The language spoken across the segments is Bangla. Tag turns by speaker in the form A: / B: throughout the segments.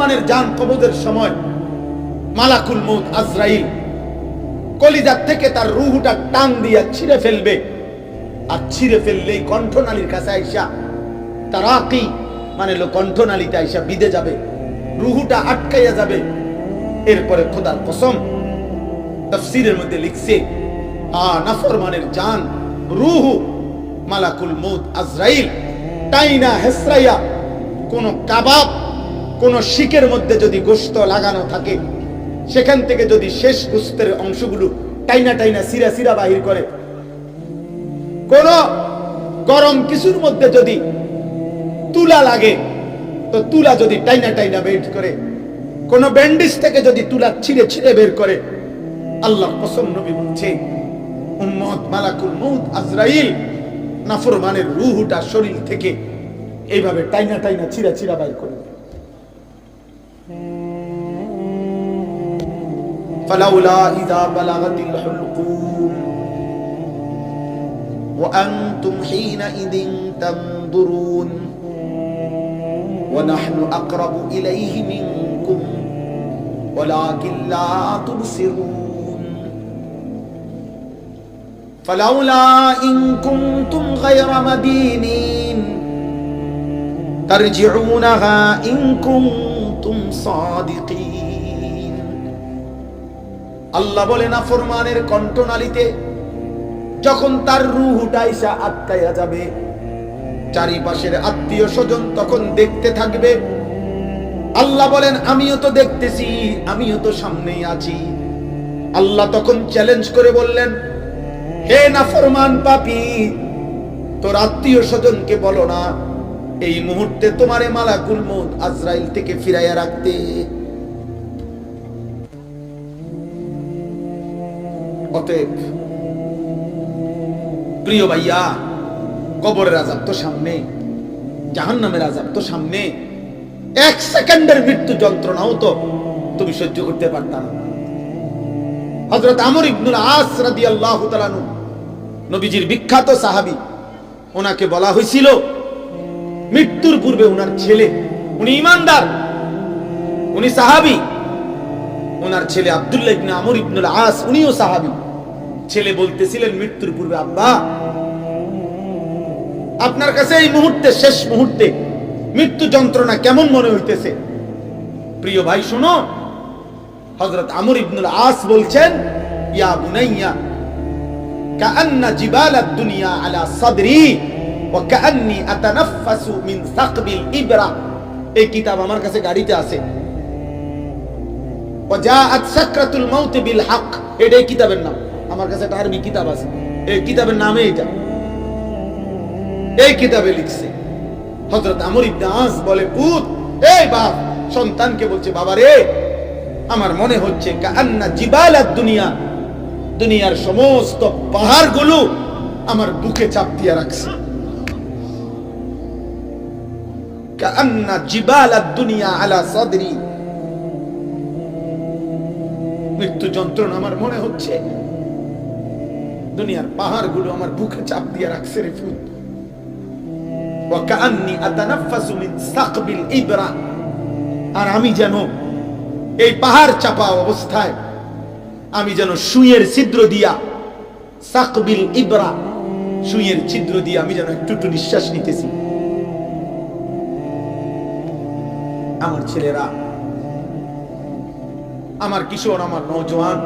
A: নাফরমানের জান কবজের সময় মালাকুল মউত আজরাইল কলিজার থেকে তার রূহটা টান দিয়া ছিঁড়ে ফেলবে, আর ছিঁড়ে ফেললেই কণ্ঠনালীর কাছে আইসা তারাকি মানে কণ্ঠনালীতে আইসা বিঁধে যাবে, রূহটা আটকাইয়া যাবে। এরপরে খোদার কসম তাফসীরের মধ্যে লিখছে নাফরমানের জান রূহ মালাকুল মউত আজরাইল টাইনা হেসরাইয়া কোন কাবাব কোন শিকের মধ্যে যদি গোশত লাগানো থাকে সেখান থেকে যদি শেষ গোশতের অংশগুলো টাইনা টাইনা সিরা সিরা বাহির করে, কোন গরম কিছুর মধ্যে যদি তুলা লাগে তো তুলা যদি টাইনা টাইনা বের করে, কোন ব্যান্ডেজ থেকে যদি তুলা ছিঁড়ে ছিঁড়ে বের করে, আল্লাহ কসম নবী বলছে উম্মত মালাকুল মউত আজরাইল নাফরমানের রূহটা শরীর থেকে এইভাবে টাইনা টাইনা ছিঁড়া ছিঁড়া বাইর করে। ফালাউলা ইযা বালাগাতিল হুলকুম ওয়া আনতুম হিনাইযিন তানদুরুন ওয়া নাহনু আকরাবু ইলাইহি মিনকুম ওয়ালাকিন লা তুবসিরুন ফালাউলা ইন কুনতুম গায়রা মাদিনিন তারজিউনাহা ইন কুনতুম সাদিকিন। আল্লাহ বলে নাফরমানের কণ্ঠনালীতে যখন তার রূহটা এসে আটকায়া যাবে, চারিপাশের আত্মীয় স্বজন তখন দেখতে থাকবে। আল্লাহ বলেন আমিও তো দেখতেছি, আমিও তো সামনেই আছি। আল্লাহ তখন চ্যালেঞ্জ করে বললেন, হে নাফরমান পাপী, তোর আত্মীয় স্বজনকে বলো না এই মুহূর্তে তোমারে মালাকুল মউত আজরাইল থেকে ফিরাইয়া রাখতে। অতএব প্রিয় ভাইয়া, কবরের আযাব তো সামনে, জাহান্নামের আযাব তো সামনে। এক সেকেন্ডের মৃত্যু যন্ত্রণাও তো তুমি সহ্য করতে পারতা না। হযরত আমর ইবনুল আস রাদিয়াল্লাহু তাআলা আনহু নবীজির বিখ্যাত সাহাবী, ওনাকে বলা হয়েছিল মৃত্যুর পূর্বে ওনার ছেলে, উনি ঈমানদার, উনি সাহাবী, ওনার ছেলে আব্দুল্লাহ ইবনে আমর ইবনুল আস উনিও সাহাবী। ছেলে বলতেছিলেন মৃত্যুর পূর্বে, আব্বা আপনার কাছে এই মুহূর্তে, শেষ মুহূর্তে মৃত্যু যন্ত্রণা কেমন মনে হইতেছে? প্রিয় ভাই শোনো, হযরত আমর ইবনুল আস বলছেন, ইয়া বুনাইয়া কাআন্না জিবালাদ দুনিয়া আলা সাদরি ওয়া কাআন্নী আতানাফাসু মিন সাকবিল ইবরা। এই কিতাব আমার কাছে গাড়িতে আছে। ওয়া জাআত সাকরাতুল মাউত বিল হক, এটাই কিতাবের নাম। আমার কাছে একটা আরবি কিতাব আছে, এই কিতাবের নামে এটা। এই কিতাবে লিখছে হযরত আমর ইবনে আস বলে, পুত, এই বাপ সন্তানকে বলছে, বাবা রে, আমার মনে হচ্ছে কাআন্না জিবালাদ দুনিয়া, দুনিয়ার সমস্ত পাহাড়গুলো আমার বুকে চাপ দিয়ে রাখছে। কাআন্না জিবালাদ দুনিয়া আলা সাদরি, মৃত্যু যন্ত্রণা আমার মনে হচ্ছে দুনিয়ার পাহাড়গুলো আমার বুকে চাপ দিয়ে রাখছে রে পুত। ওয়া কাআন্নী আতানাফাসু মিন সাকবিল ইবরা, আর আমি যেন এই পাহাড় চাপা অবস্থায় আমি যেন সুইয়ের ছিদ্র দিয়া, সাকবিল ইবরা, সুইয়ের ছিদ্র দিয়ে আমি যেন একটু একটু নিঃশ্বাস নিতেছি। আমার ছেলেরা, আমার কিশোর, আমার নওজোয়ান,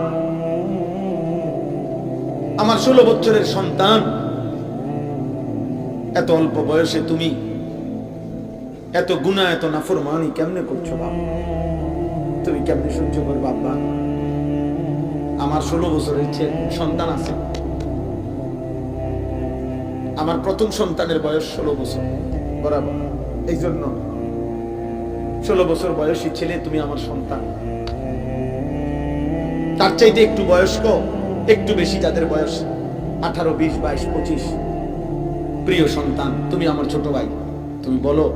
A: আমার 16 বছরের সন্তান, এত অল্প বয়সে তুমি এত গুনাহ, এত নাফরমানি কেমনে করছো বাবা? তুমি কেমনে সহ্য করবে আব্বা? আমার 16 বছরের সন্তান আছে। আমার প্রথম সন্তানের বয়স 16 বছর বরাবর। এই জন্য 16 বছর বয়সী ছেলে তুমি আমার সন্তান। তার চাইতে একটু বয়স্ক, একটু বেশি যাদের বয়স 18, 20, 22, 25, প্রিয় সন্তান, তুমি আমার ছোট ভাই। তুমি বলো,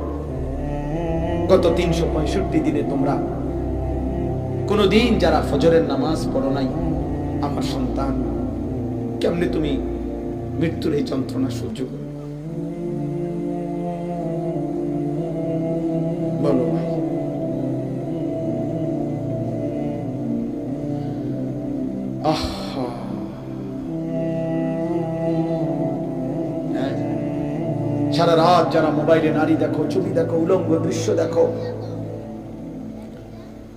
A: গত 365 দিনে তোমরা কোনদিন যারা ফজরের নামাজ পড়ো নাই, আমার সন্তান, কেমনে তুমি মৃত্যুর এই যন্ত্রণা সহ্য করো? বলো ভাই, আহা, সারা রাত যারা মোবাইলে নারী দেখো, ছবি দেখো, উলঙ্গ দৃশ্য দেখো,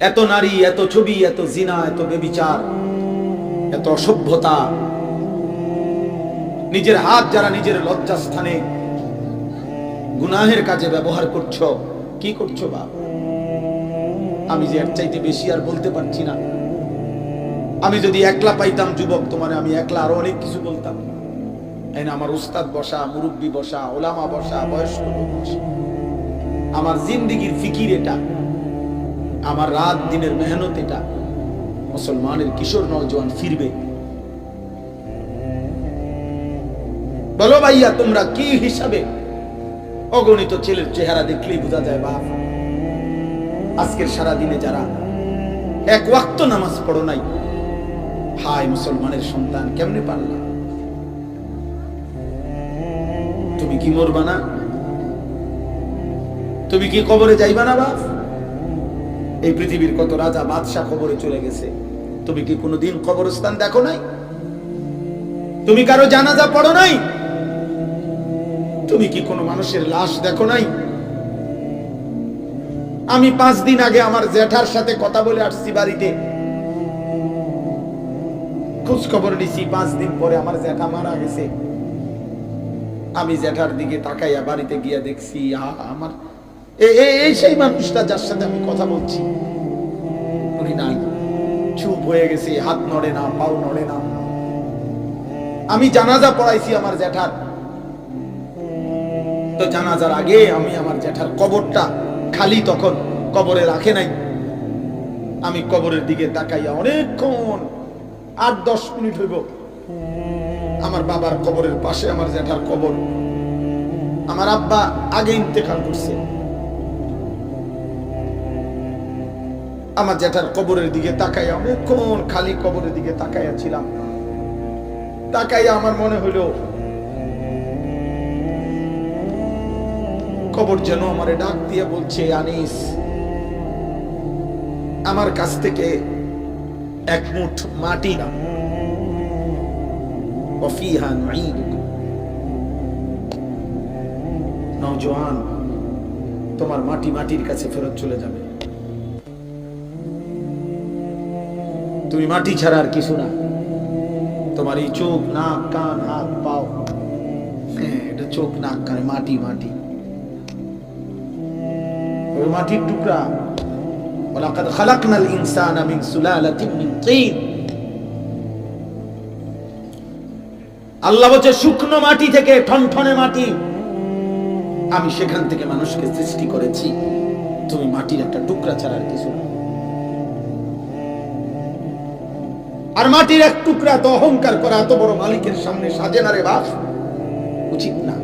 A: এত নারী, এত ছবি, এত জিনা, এত বেবিচার, এত অসভ্যতা, নিজের হাত যারা নিজের লজ্জাস্থানে গুনাহের কাজে ব্যবহার করছো, কি করছো বাপ? আমি যে এর চাইতে বেশি আর বলতে পারছি না। আমি যদি একলা পাইতাম যুবক তোমারে, আমি একলা আরো অনেক কিছু বলতাম। আমার উস্তাদ বসা, মুরব্বী বসা, ওলামা বসা, বয়স্ক লোক বসা, আমার জিন্দিগির ফিকির এটা, আমার রাত দিনের মেহনত এটা। মুসলমানের কিশোর নওজোয়ান ফিরবে। বলো ভাইয়া, তোমরা কি হিসাবে? অগণিত ছেলের চেহারা দেখলেই বোঝা যায় বাপ। আজকের সারা দিনে যারা এক ওয়াক্ত নামাজ পড়ো নাই, হায় মুসলমানের সন্তান, কেমনে পারলা? তুমি কি মরবা না? তুমি কি কবরে যাইবা না বাপ? এই পৃথিবীর কত রাজা বাদশাহ কবরে চলে গেছে, তুমি কি কোনোদিন কবরস্থান দেখো নাই? তুমি কারো জানাজা পড়ো নাই? তুমি কি কোনো মানুষের লাশ দেখো নাই? আমি 5 দিন আগে আমার জ্যাঠার সাথে কথা বলে আসছি বাড়িতে, খোঁজ খবর নিছি। 5 দিন পরে আমার জ্যাঠা মারা গেছে। আমি জ্যাঠার দিকে তাকাইয়া বাড়িতে গিয়া দেখছি আমার এই সেই মানুষটা যার সাথে আমি কথা বলছি, উনি নাই, চুপ হয়ে গেছে, হাত নড়ে না, পাও নড়ে না। আমি জানাজা পড়াইছি আমার জ্যাঠার, তো জানাজার আগে আমি আমার জ্যাঠার কবরটা খালি, তখন কবরে রাখে নাই। আমি কবরের দিকে তাকাইয়া অনেকক্ষণ, 8-10 মিনিট হইব, আমার বাবার কবরের পাশে আমার জ্যাঠার কবর। আমার আব্বা আগে ইন্তেকাল করছে। আমার জ্যাঠার কবরের দিকে তাকাইয়া অনেকক্ষণ খালি কবরের দিকে তাকাইয়া ছিলাম। তাকাইয়া আমার মনে হইল কবর যেন আমারে ডাক দিয়ে বলছে, আনিস, আমার কাছ থেকে এক মুঠ মাটি না, ওয়াফিহা নুঈদুকুম। নওজোয়ান, তোমার মাটি মাটির কাছে ফেরত চলে যাবে। তুমি মাটি ছাড়া আর কিছু না। তোমার এই চোখ, নাক, কান, হাত, পাও, এটা চোখ, নাক, কান, মাটি, মাটি, ওই মাটির টুকরা। ওয়ালাকাদ খালাকনাল ইনসানা মিন সুলালাতিন মিন তিন। আল্লাহ বলছে শুকনো মাটি থেকে, ঠনঠনে মাটি, আমি সেখান থেকে মানুষকে সৃষ্টি করেছি। তুমি মাটির একটা টুকরা ছাড়া আর কিছু না। আর মাটির এক টুকরা তো অহংকার করা এত বড় মালিকের সামনে সাজে না রে বাপ, উচিত না,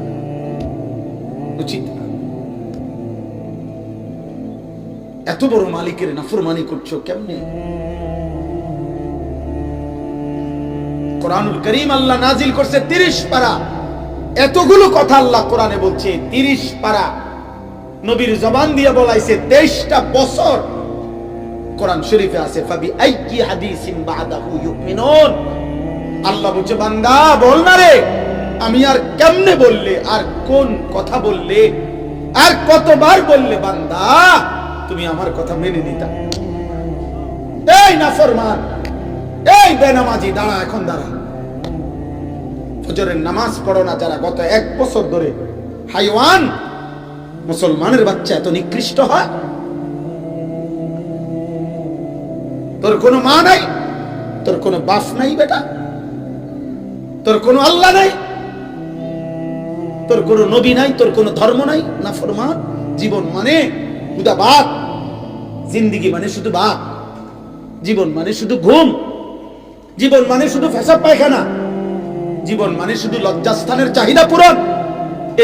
A: উচিত না। এত বড় মালিকের নাফরমানি করছো কেমনে? কোরআনুল কারীম আল্লাহ নাজিল করছে 30 পারা। এতগুলো কথা আল্লাহ কোরআনে বলছে, 30 পারা নবীর জবান দিয়ে বলাইছে। 23টা বছর কোরআন শরীফে আছে, ফাবি আইয়ি হাদিসিন বাদাহু ইউমিনুন। আল্লাহ বলছে, বান্দা বল না রে, আমি আর কেমনে বললে, আর কোন কথা বললে, আর কতবার বললে বান্দা তুমি আমার কথা মেনে নিতা? এই নাফরমান, এই বেনামাজি, দাঁড়া, এখন দাঁড়া। ফজরের নামাজ পড়ো না যারা, গত 1 বছর ধরে হাইওয়ান মুসলমানের বাচ্চা এত নিকৃষ্ট হয়? তোর কোনো মা নাই, তোর কোনো বাপ নাই বেটা, তোর কোনো আল্লাহ নাই, তোর কোনো নবী নাই, তোর কোনো ধর্ম নাই। নাফরমান। জীবন মানে খুদা বাপ, জিন্দিগি মানে শুধু বাপ, জীবন মানে শুধু ঘুম, জীবন মানে শুধু পেশাব পায়খানা, জীবন মানে শুধু লজ্জাস্থানের চাহিদা পূরণ।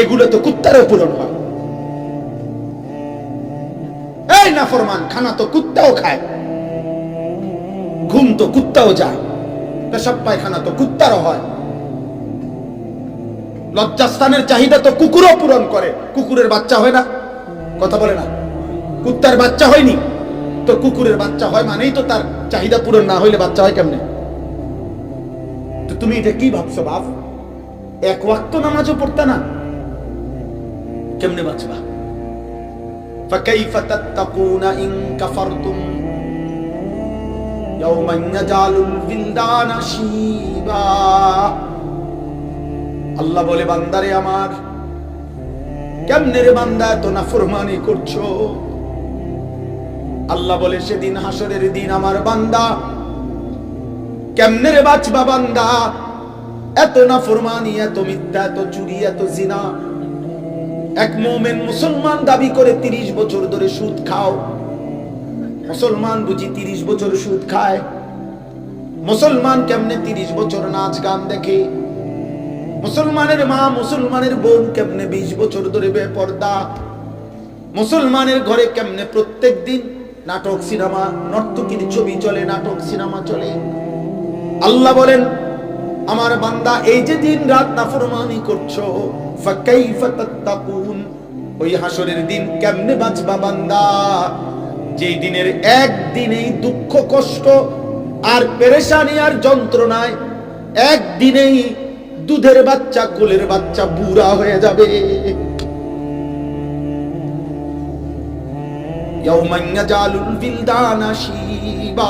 A: এগুলো তো কুত্তারও পূরণ হয়। এই নাফরমান, খানা তো কুত্তাও খায়, ঘুম তো কুত্তাও যায়, পেশাব পায়খানা তো কুত্তারও হয়, লজ্জাস্থানের চাহিদা তো কুকুরও পূরণ করে। কুকুরের বাচ্চা হয় না? কথা বলে না? কুত্তার বাচ্চা হয়নি তো কুকুরের বাচ্চা হয়, মানেই তো তার চাহিদা পূরণ না হইলে বাচ্চা হয় কেমনে? তো তুমি এটা কি ভাবছো বাপ? এক ওয়াক্ত নামাজও পড়তা না, কেমনে বাঁচবা? ফাকাইফা তাত্তাকুনা ইন কাফারতুম ইয়াওমান ইয়াজালুল বিলদানা শিবা। আল্লাহ বলে, বান্দারে আমার, কেমনে রে বান্দা এত নাফরমানি করছো? আল্লাহ বলে, সেদিন হাসরের দিন আমার বান্দা কেমনে রে বাঁচবা? বান্দা এত নাফরমানি, এত মিথ্যা, এত চুরি, এত জিনা। এক মুমিন মুসলমান দাবি করে 30 বছর ধরে সুদ খাও। মুসলমান বুঝি 30 বছর সুদ খায়? মুসলমান কেমনে 30 বছর নাচ গান দেখে? মুসলমানের মা, মুসলমানের বোন কেমনে 20 বছর ধরে বেপরদা? মুসলমানের ঘরে কেমনে প্রত্যেক দিন নাটক, সিনেমা, নর্তকীর ছবি চলে, নাটক সিনেমা চলে। আল্লাহ বলেন, আমার বান্দা এই যে দিন রাত নাফরমানি করছো, ফাকাইফা তাত্তাকুন, ওই হাসরের দিন কেমনে বাঁচবা বান্দা? যেই দিনের একদিনেই দুঃখ, কষ্ট আর পেরেশানি আর যন্ত্রণায় একদিনেই দুধের বাচ্চা, কোলের বাচ্চা বুড়া হয়ে যাবে। ইয়াওমান ইয়াজালুল বিলদানা শিবা।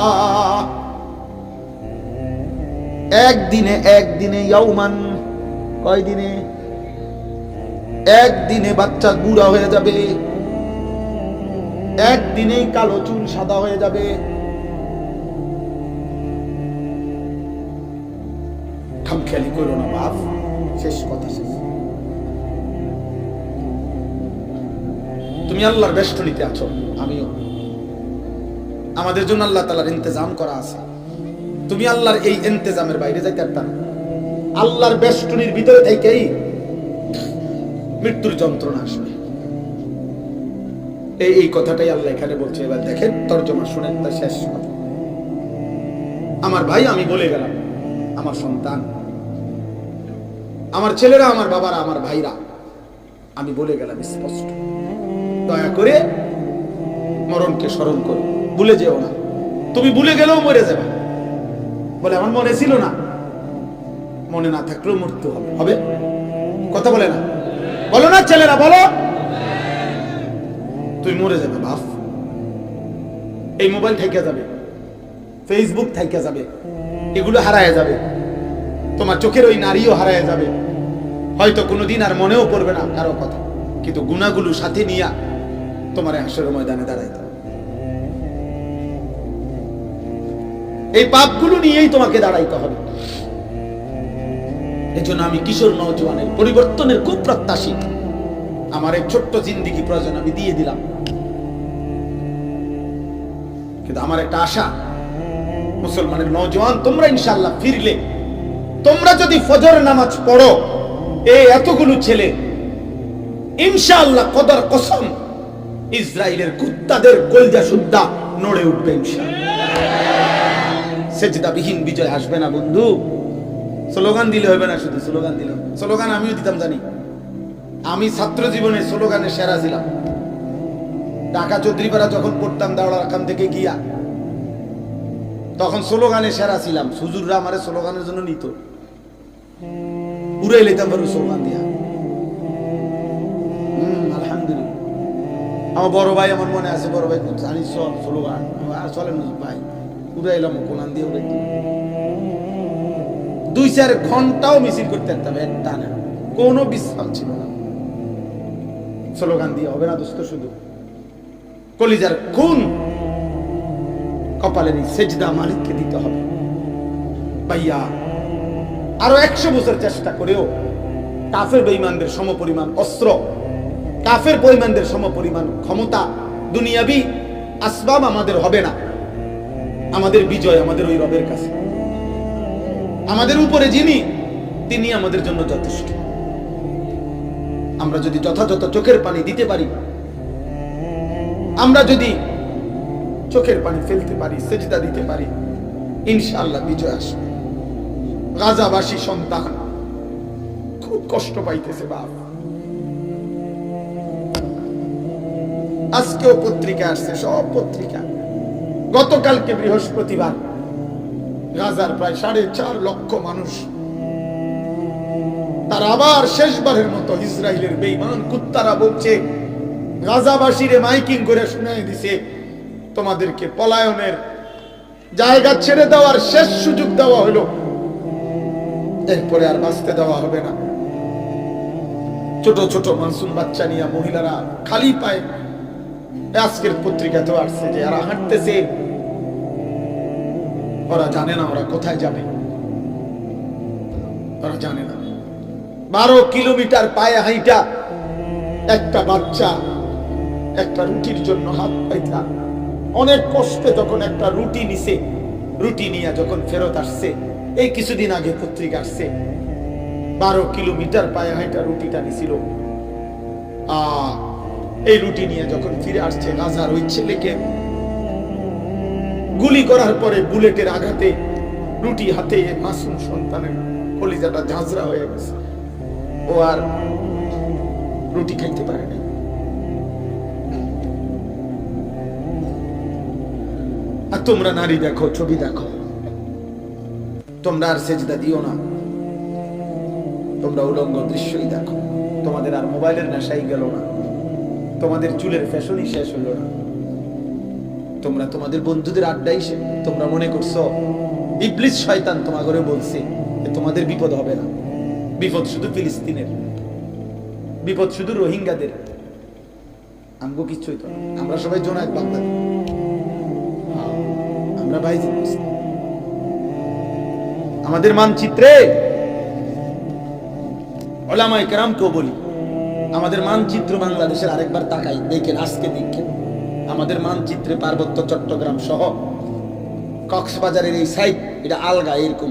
A: একদিনে ইয়াওমান, কয় দিনে? একদিনে বাচ্চা বুড়া হয়ে যাবে, একদিনেই কালো চুল সাদা হয়ে যাবে। খামখেয়ালি করো না বাপ, শেষ কথা শেষ। তুমি আল্লাহর বেষ্টনীতে আছো, আমিও। আমাদের জন্য আল্লাহ তাআলার ইন্তজাম করা আছে। তুমি আল্লাহর এই ইন্তজামের বাইরে যাইতে পারতা না। আল্লাহর বেষ্টনীর ভিতরে থেকেই মৃত্যুর যন্ত্রণা আসবে। এই কথাটাই আল্লাহ এখানে বলছে। এবার দেখেন তরজমা শুনেন, তার শেষ কথা। আমার ভাই, আমি বলে গেলাম, আমার সন্তান, আমার ছেলেরা, আমার বাবারা, আমার ভাইরা, আমি বলে গেলাম স্পষ্ট, দয়া করে মরণকে স্মরণ করো, ভুলে যেও না। তুমি ভুলে গেলেও মরে যাবে। বলে আমার মনে ছিল না, মনে না থাকলেও মৃত্যু হবে। হবে কথা বলে না? বলো না ছেলেরা, বলো। তুই মরে যাবে বাপ। এই মোবাইল থেকে যাবে, ফেসবুক থেকে যাবে, এগুলো হারায় যাবে। তোমার চোখের ওই নারীও হারায় যাবে। হয়তো কোনোদিন আর মনেও পড়বে না কারো কথা, কিন্তু গুনাহগুলো সাথে নিয়ে তোমার হাসরের ময়দানে দাঁড়াইতে হবে। এই পাপগুলো নিয়েই তোমাকে দাঁড়াইতে হবে। এই জন্য আমি কিশোর নওজোয়ানের পরিবর্তনের খুব প্রত্যাশী। আমার এই ছোট্ট জিন্দিগি প্রয়োজন আমি দিয়ে দিলাম, কিন্তু আমার একটা আশা, মুসলমানের নওজোয়ান তোমরা ইনশাআল্লাহ ফিরলে, তোমরা যদি ফজর নামাজ পড়ো, এই এতগুলো ছেলে ইনশাআল্লাহ কদর কসম ইসরায়েলের কুত্তাদের কলজা সুদ্ধা নড়ে উঠবে ইনশাআল্লাহ। সেজদাবিহীন বিজয় আসবে না বন্ধু। স্লোগান দিলে হবে না, শুধু স্লোগান দিলে। স্লোগান আমিও দিতাম, জানি। আমি ছাত্র জীবনে স্লোগানে সেরা ছিলাম। ঢাকা চৌধুরীপাড়া যখন পড়তাম দাওড়াখান থেকে গিয়া, তখন স্লোগানে সেরা ছিলাম। হুজুররা আমারে স্লোগানের জন্য নিত, উড়াই লেতাম পারো স্লোগান দিয়া। আলহামদুলিল্লাহ। আমার বড় ভাই, আমার মনে আছে, বড় ভাই জানি সব স্লোগান চলেন ভাই, উড়াইলাম কোরআন দিয়ে উড়াইতাম। 2-4 ঘন্টাও মিছিল করতে পারতাম, একটা না, কোনো বিশ্রাম ছিল না। স্লোগান দিয়ে হবে না দোস্ত, শুধু কলিজার খুন কপালের সেজদা মালিককে দিতে হবে। ভাইয়া, আরো 100 বছর চেষ্টা করেও কাফের বেঈমানদের সমপরিমাণ অস্ত্র, কাফের বেঈমানদের সমপরিমাণ ক্ষমতা, দুনিয়াবি আসবাব আমাদের হবে না। আমাদের বিজয় আমাদের ওই রবের কাছে। আমাদের উপরে যিনি, তিনি আমাদের জন্য যথেষ্ট। আমরা যদি যথাযথ চোখের পানি দিতে পারি, আমরা যদি চোখের পানি ফেলতে পারি, সেজদা দিতে পারি, ইনশাআল্লাহ বিজয় আসবে। গাজাবাসী সন্তান খুব কষ্ট পাইতেছে বাপ। আজকেও পত্রিকা আসছে, সব পত্রিকা। গতকালকে বৃহস্পতিবার গাজার প্রায় 4.5 লক্ষ মানুষ তার আবার শেষবারের মতো ইসরায়েলের বেঈমান কুত্তারা বলছে, গাজাবাসীরে মাইকিং করে শুনাই দিছে, তোমাদেরকে পলায়নের জায়গা ছেড়ে দেওয়ার শেষ সুযোগ দেওয়া হলো, এরপরে আর বাঁচতে দেওয়া হবে না। ছোট ছোট মাসুম বাচ্চা নিয়ে মহিলারা খালি পায়ে, আজকের পত্রিকাতেও আসছে যে এরা হাঁটতেছে, ওরা জানে না ওরা কোথায় যাবে, ওরা জানে না। 12 কিলোমিটার পায়ে হাইটা একটা বাচ্চা একটা রুটির জন্য হাত পাইতা অনেক কষ্টে যখন একটা রুটি নিছে, রুটি নিয়ে যখন ফেরত আসছে, এই কিছুদিন আগে পত্রিকা আসছে, 12 কিলোমিটার পায়ে হাইটা রুটিটা নিছিল। এই রুটি নিয়ে যখন ফিরে আসছে, গাজার ওই ছেলেকে গুলি করার পরে বুলেটের আঘাতে রুটি হাতে মাসুম সন্তানের কলিজাটা ঝাঁঝরা হয়ে গেছে, ও আর রুটি খাইতে পারে না। আর তোমরা নারী দেখো, ছবি দেখো, তোমরা আর সেজদা দিও না, তোমরা উলঙ্গ দৃশ্যই দেখো, তোমাদের আর মোবাইলের নেশাই গেল না, তোমাদের চুলের ফ্যাশনই শেষ হলো না, তোমরা তোমাদের বন্ধুদের আড্ডাই তোমরা মনে করছো ইবলিস শয়তান তোমার ঘরে বলছে তোমাদের বিপদ হবে না। বিপদ শুধু ফিলিস্তিনের, বিপদ শুধু রোহিঙ্গাদের, আমগো কিচ্ছুই তো না, আমরা সবাই জোনায়েত বাগদাদি, আমরা ভাইজি মুসলিম। আমাদের মানচিত্রে ওলামায়ে কেরামকেও বলি, আমাদের মানচিত্র বাংলাদেশের আরেকবার তাকাই দেখেন, আজকে দেখেন আমাদের মানচিত্রে পার্বত্য চট্টগ্রাম সহ কক্সবাজারের এই সাইড, এটা আলগা এরকম,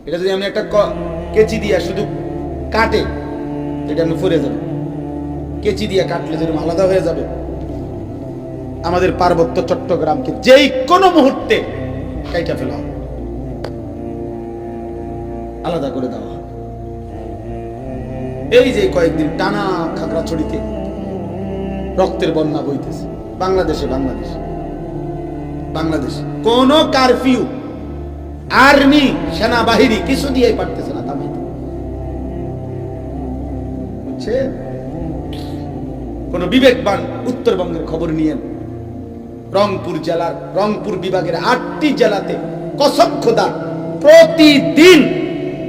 A: এটা যদি আমি একটা কেচি দিয়া শুধু কাটে, এটা আমি ফুরে যাবে, কেচি দিয়া কাটলে যেরকম আলাদা হয়ে যাবে, আমাদের পার্বত্য চট্টগ্রামকে যেই কোনো মুহূর্তে কাইটা ফেলা, আলাদা করে দেওয়া। এই যে কয়েকদিন টানা খাগড়াছড়িতে রক্তের বন্যা বইতেছে, বাংলাদেশে কোন কারফিউ, আর্মি, সেনাবাহিনী কিছু দিয়ে পারতেছে না থামাইতে, বুঝছে? কোন বিবেকবান উত্তরবঙ্গের খবর নিয়েন, রংপুর জেলার, রংপুর বিভাগের 8টি জেলাতে কসম খোদা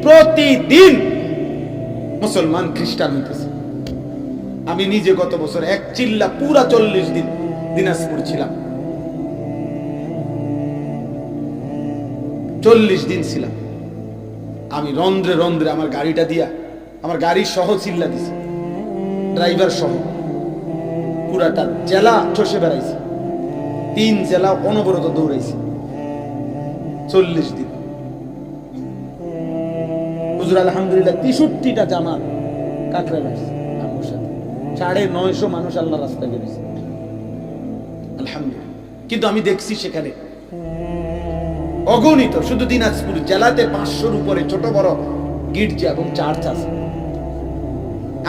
A: প্রতিদিন মুসলমান খ্রিস্টান হইতেছে। আমি নিজে গত বছর এক চিল্লা পুরা 40 দিন দিনাজপুর ছিলাম, 40 দিন ছিলাম। আমি রন্ধ্রে রন্ধ্রে আমার গাড়িটা দিয়া, আমার গাড়ি সহ চিল্লা দিছি, ড্রাইভার সহ পুরাটা জেলা চষে বেড়াইছি, 3 জেলা অনবরত দৌড়াইছি 40 দিন। হুজুর আলহামদুলিল্লাহ 63টা জামাত কাটরে লাগছে আমার সাথে, 950 মানুষ আল্লাহ রাস্তায় বেরিয়েছে আলহামদুলিল্লাহ। কিন্তু আমি দেখছি সেখানে অগণিত, শুধু দিনাজপুর জেলাতে 500-র উপরে ছোট বড় গির্জা এবং চার্চ আছে।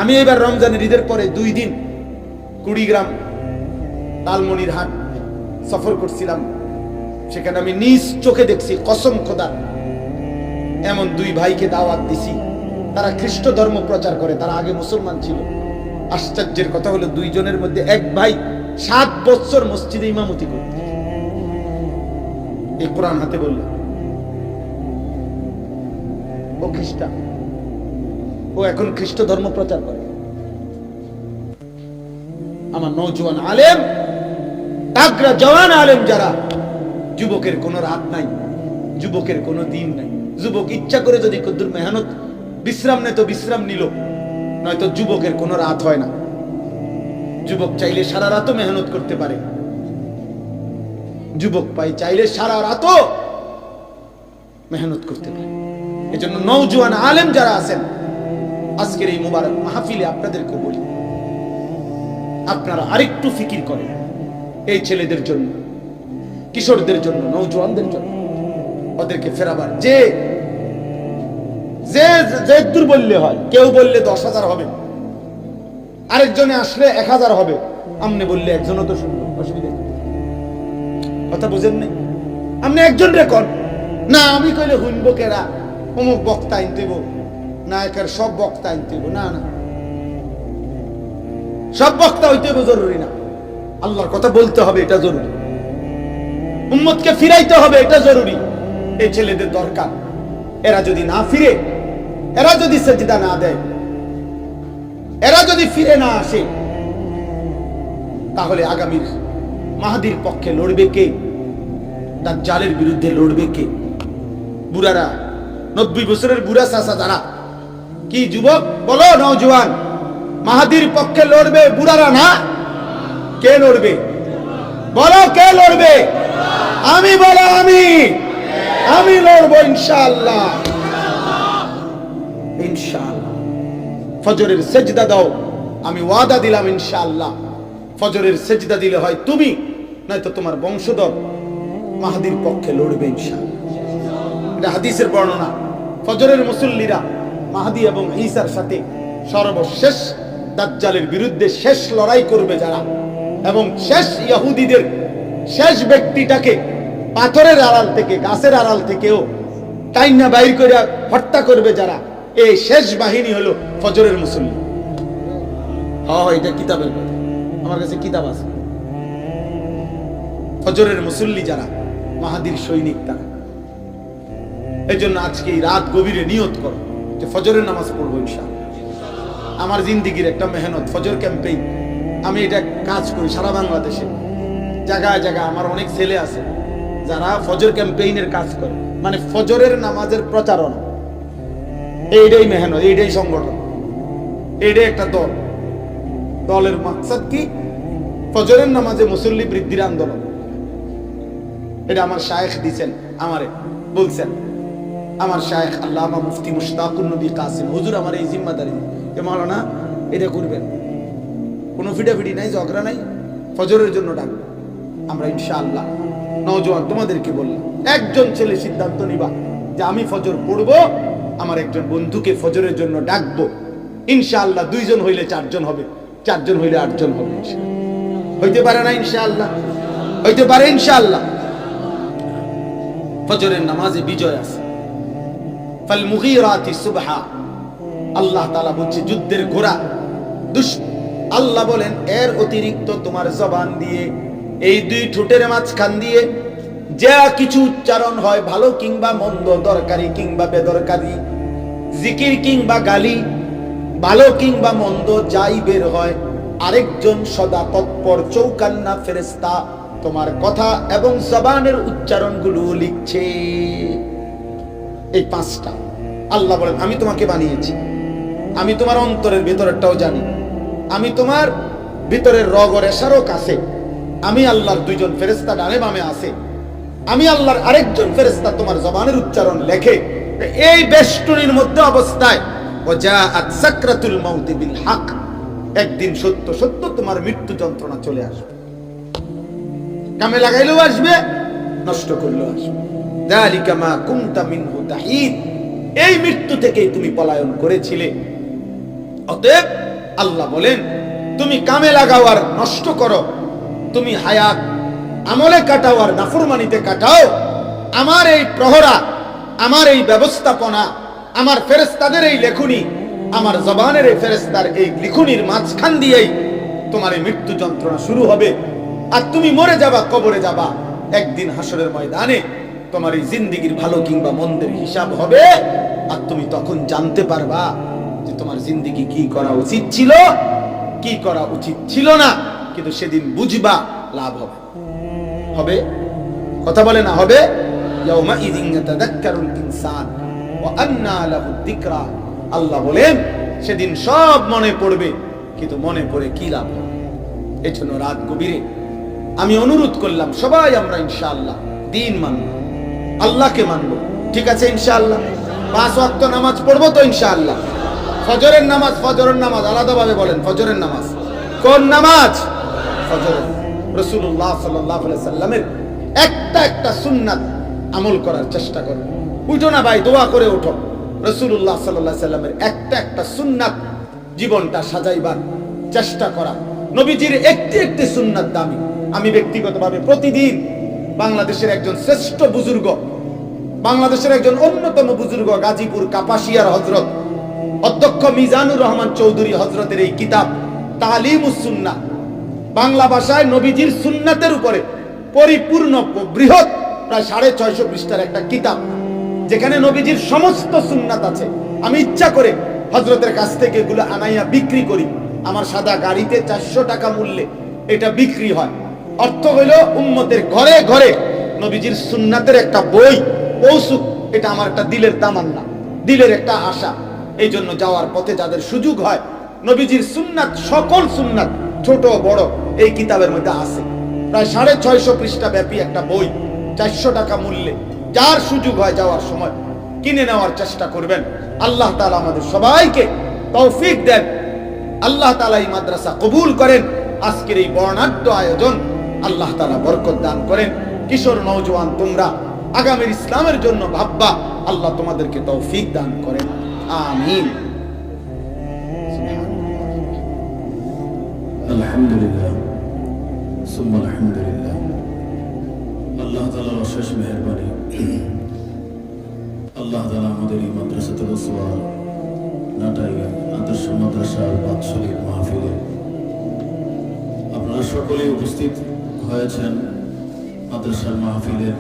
A: আমি এবার রমজানের ঈদের পরে 2 দিন কুড়িগ্রাম লালমনিরহাট সফর করছিলাম, সেখানে আমি নিজ চোখে দেখছি, কসম খোদা এমন 2 ভাইকে দাওয়াত দিছি, তারা খ্রিস্ট ধর্ম প্রচার করে, তারা আগে মুসলমান ছিল। আশ্চর্যের কথা হলো 2 জনের মধ্যে এক ভাই 7 বছর মসজিদে ইমামতি করত, এই কোরআন হাতে বলল, ও খ্রিস্টান, ও এখন খ্রিস্ট ধর্ম প্রচার করে। আমার নওজোয়ান আলেম, তাগড়া জওয়ান আলেম যারা, যুবকের কোনো রাত নাই, যুবকের কোনো দিন নাই। যুবক ইচ্ছা করে যদি কদ্দুর মেহনত বিশ্রাম নেয় তো বিশ্রাম নিল, নয়তো যুবকের কোনো রাত হয় না। যুবক চাইলে সারা রাতও মেহনত করতে পারে, যুবক পাই চাইলে সারা রাতও মেহনত করতে পারে। এজন্য নওজোয়ান আলেম যারা আছেন, আজকের এই মুবারক মাহফিলে আপনাদেরকে বলি, আপনারা আরেকটু ফিকির করেন এই ছেলেদের জন্য, কিশোরদের জন্য, নওজোয়ানদের জন্য, ওদেরকে ফেরাবার। যে দূর বললে হয়, কেউ বললে 10,000 হবে, আরেকজনে আসলে 1000 হবে, আমনে বললে একজনও তো শুনবো, অসুবিধা কথা বুঝেন নাই? আপনি একজন রেকর্ড না, আমি কইলে শুনবো কেরা, অমুক বক্তা আনতেব, নায়কের সব বক্তা আনতে হবে, না না, সব বক্তা হইতে হবে জরুরি না। আল্লাহর কথা বলতে হবে, এটা জরুরি। উম্মতকে ফিরাইতে হবে, এটা জরুরি। এই ছেলেদের দরকার। এরা যদি না ফিরে, এরা যদি সেজদা না দেয়, এরা যদি ফিরে না আসে, তাহলে আগামীর মাহদির পক্ষে লড়বে কে? দাজ্জালের বিরুদ্ধে লড়বে কে? বুড়ারা, 90 বছরের বুড়া চাচা যারা, কি যুবক বলো, নওজোয়ান, মাহদির পক্ষে লড়বে বুড়ারা না? কে লড়বে বলো, কে লড়বে? আমি বলো, আমি লড়বো ইনশাআল্লাহ, ইনশাআল্লাহ। ফজরের সেজদা দাও, আমি ওয়াদা দিলাম ইনশাআল্লাহ ফজরের সেজদা দিলে হয় তুমি, নয়তো তোমার বংশধর মাহদির পক্ষে লড়বে ইনশাআল্লাহ। এটা হাদিসের বর্ণনা। ফজরের মুসল্লিরা মাহদি এবং ঈসার সাথে সর্বশেষ দাজ্জালের বিরুদ্ধে শেষ লড়াই করবে যারা, এবং শেষ ইহুদিদের শেষ ব্যক্তিটাকে পাথরের আড়াল থেকে, গাছের আড়াল থেকেও টাইনা বাইর করে হত্যা করবে যারা, এই শেষ বাহিনী হলো ফজরের মুসল্লি। এটা কিতাবের কথা, আমার কাছে কিতাব আছে। ফজরের মুসল্লি যারা, মাহাদির সৈনিক তারা। এই জন্য আজকে এই রাত গভীরে নিয়ত করো যে ফজরের নামাজ পড়বো ইনশাআল্লাহ। আমার জিন্দিগির একটা মেহনত, ফজর ক্যাম্পেইন। আমি এটা কাজ করি সারা বাংলাদেশে, জায়গায় জায়গায়। আমার অনেক ছেলে আছে যারা ফজর ক্যাম্পেইনের কাজ করে, মানে ফজরের নামাজের প্রচারণা। এইটাই মেহনত, এইটাই সংগঠন, এইটাই একটা দল। দলের মাকসাদ কি? ফজরের নামাজে মুসল্লি বৃদ্ধির আন্দোলন। এটা আমার শায়েখ দিয়েছেন, আমারে বলছেন আমার শায়েখ আল্লামা মুফতি মুশতাকুন নবী কাসিম হুজুর আমার এই জিম্মাদারি যে মাওলানা এটা করবেন, কোনো ফিটাফিটি নাই, ঝগড়া নাই, ফজরের জন্য ডাকবো আমরা ইনশাআল্লাহ। নওজোয়ান তোমাদেরকে বললাম, একজন ছেলে সিদ্ধান্ত নিবা যে আমি ফজর পড়বো, আমার একজন বন্ধুকে ফজরের জন্য ডাকবো ইনশাআল্লাহ। 2 জন হইলে 4 জন হবে, 4 জন হইলে 8 জন হবে। হইতে পারে না ইনশাআল্লাহ? হইতে পারে ইনশাআল্লাহ। ফজরের নামাজে বিজয় আছে। ফাল মুগীরাতি সুবহা, আল্লাহ তাআলা বলছে যুদ্ধের ঘোড়া আল্লাহ বলেন এর অতিরিক্ত তোমার জবান দিয়ে, এই 2 ঠোঁটের মাঝখান দিয়ে যা কিছু উচ্চারণ হয়, ভালো কিংবা মন্দ, দরকারি কিংবা বেদরকারি, জিকির কিংবা গালি, ভালো কিংবা মন্দ যাই বের হয়, আরেকজন সদা তৎপর চৌকান্না ফেরেশতা তোমার কথা এবং জবানের উচ্চারণগুলো লিখছে। এই 5টা আল্লাহ বলেন আমি তোমাকে বানিয়েছি, আমি তোমার অন্তরের ভিতরেরটাও জানি, আমি তোমার ভিতরের রগ রেশারও কাছে, আমি আল্লাহর 2 জন ফেরেশতা ডানে বামে আছে, আমি আল্লাহর আরেকজন ফেরেশতা তোমার জবানের উচ্চারণ লেখে। এই বেষ্টনীর মধ্যে অবস্থায় ওয়াজাআত সাকরাতুল মাউত বিল হক, একদিন সত্য সত্য তোমার মৃত্যু যন্ত্রণা চলে আসবে। কামে লাগাইলেও আসবে, নষ্ট করলেও আসবে। যালিকা মা কুনতা মিনহু তাহিদ, এই মৃত্যু থেকেই তুমি পলায়ন করেছিলে। অতএব আল্লাহ বলেন তুমি কামে লাগাও আর নষ্ট করো, তুমি হায়াত আমলে কাটাও আর নাফরমানিতে কাটাও। আমার এই প্রহরা, আমার এই ব্যবস্থাপনা, আমার ফেরেশতাদের এই লেখনী, আমার জবানের এই ফেরেশতার এই লিখনির মাঝখান দিয়েই তোমার এই মৃত্যু যন্ত্রণা শুরু হবে। আর তুমি মরে যাবা, কবরে যাবা। একদিন হাসরের ময়দানে তোমার এই জিন্দেগির ভালো কিংবা মন্দের হিসাব হবে, আর তুমি তখন জানতে পারবা যে তোমার জিন্দেগি কি করা উচিত ছিল, কি করা উচিত ছিল না। কিন্তু সেদিন বুঝবা, লাভ হবে। হবে কথা বলে না হবে? ইয়াউমা ইযিন ইয়াতাযাক্কারুল ইনসান ওয়া আন্না লাহু যিকরা, আল্লাহ বলেন সেদিন সব মনে পড়বে, কিন্তু মনে পড়ে কি লাভ হবে? এজন্য রাত গভীরে আমি অনুরোধ করলাম সবাই আমরা ইনশাআল্লাহ দিন মানব, আল্লাহকে মানব। ঠিক আছে ইনশাআল্লাহ? 5 ওয়াক্ত নামাজ পড়বো তো ইনশাআল্লাহ। ফজরের নামাজ, ফজরের নামাজ আলাদাভাবে বলেন। ফজরের নামাজ কোন নামাজ? ফজরের। রাসূলুল্লাহ সাল্লাল্লাহু আলাইহি সাল্লামের একটা সুন্নাত আমল করার চেষ্টা করো। উঠো না ভাই, দোয়া করে উঠো। রাসূলুল্লাহ সাল্লাল্লাহু আলাইহি সাল্লামের একটা সুন্নাত জীবনটা সাজাইবার চেষ্টা করা। নবীজির একটি সুন্নাত দামি। আমি ব্যক্তিগতভাবে প্রতিদিন বাংলাদেশের একজন শ্রেষ্ঠ বুজুর্গ, বাংলাদেশের একজন অন্যতম বুজুর্গ, গাজীপুর কাপাসিয়ার হযরত অধ্যক্ষ মিজানুর রহমান চৌধুরী হযরতের এই কিতাব তালিমুস সুন্নাহ, বাংলা ভাষায় নবীজির সুন্নাতের উপরে পরিপূর্ণ বৃহৎ প্রায় 650 পৃষ্ঠার একটা কিতাব, যেখানে নবীজির সমস্ত সুন্নাত আছে। আমি ইচ্ছা করে হযরতের কাছ থেকে এগুলো আনাইয়া বিক্রি করি। আমার সাদা গাড়িতে 400 টাকা মূল্যে এটা বিক্রি হয়। অর্থ হইল উম্মতের ঘরে ঘরে নবীজির সুন্নাতের একটা বই পৌঁছুক, এটা আমার একটা দিলের তামান্না, দিলের একটা আশা। এই জন্য যাওয়ার পথে যাদের সুযোগ হয়, নবীজির সুন্নাত, সকল সুন্নাত ছোট বড় এই কিতাবের মধ্যে আছে। প্রায় 650 পৃষ্ঠা ব্যাপী একটা বই, 400 টাকা মূল্যে। যার সুযোগ হয় যাওয়ার সময় কিনে নেওয়ার চেষ্টা করবেন। আল্লাহ তাআলা আমাদের সবাইকে তৌফিক দেন। আল্লাহ তাআলা এই মাদ্রাসা কবুল করেন। আজকের এই বর্ণাঢ্য আয়োজন আল্লাহ তাআলা বরকত দান করেন। কিশোর নওজোয়ান তোমরা আগামীর ইসলামের জন্য ভাববা, আল্লাহ তোমাদেরকে তৌফিক দান করেন। আমিন।
B: আলহামদুলিল্লাহ, সুম্মা আলহামদুলিল্লাহ। আল্লাহ তাআলার অশেষ মেহেরবানি, আল্লাহ তাআলা আমাদের এই মাদ্রাসাতুল ওসওয়া নাটাইয়া আদর্শ মাদ্রাসার বাৎসরিক মাহফিলে আপনারা সকলেই উপস্থিত হয়েছেন। মাদ্রাসার মাহফিলের